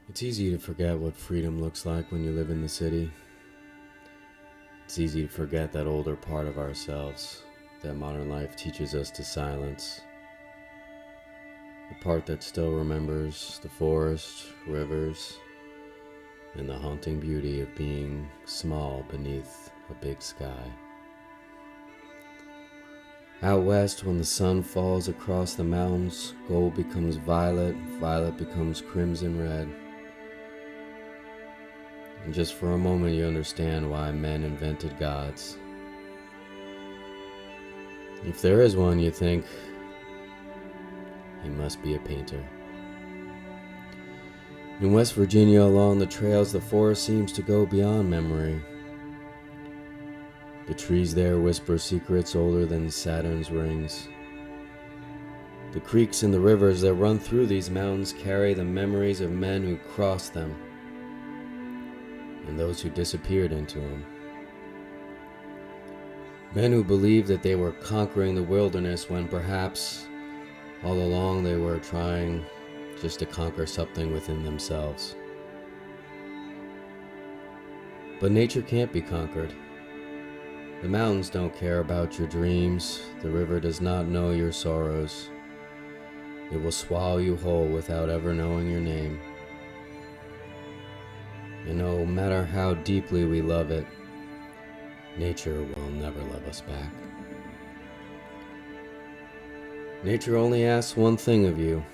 It's easy to forget what freedom looks like when you live in the city. It's easy to forget that older part of ourselves that modern life teaches us to silence. The part that still remembers the forest, rivers, and the haunting beauty of being small beneath a big sky. Out west, when the sun falls across the mountains, gold becomes violet, violet becomes crimson red. And just for a moment you understand why men invented gods. If there is one, you think, he must be a painter. In West Virginia, along the trails, the forest seems to go beyond memory. The trees there whisper secrets older than Saturn's rings. The creeks and the rivers that run through these mountains carry the memories of men who crossed them and those who disappeared into them. Men who believed that they were conquering the wilderness when perhaps all along they were trying just to conquer something within themselves. But nature can't be conquered. The mountains don't care about your dreams. The river does not know your sorrows. It will swallow you whole without ever knowing your name. And no matter how deeply we love it, nature will never love us back. Nature only asks one thing of you,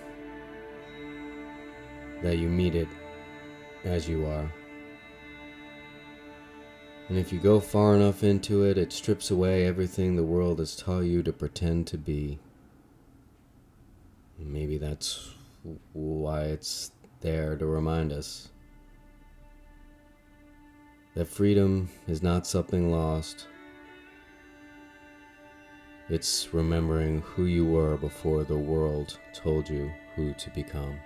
that you meet it as you are. And if you go far enough into it, it strips away everything the world has taught you to pretend to be. And maybe that's why it's there to remind us that freedom is not something lost. It's remembering who you were before the world told you who to become.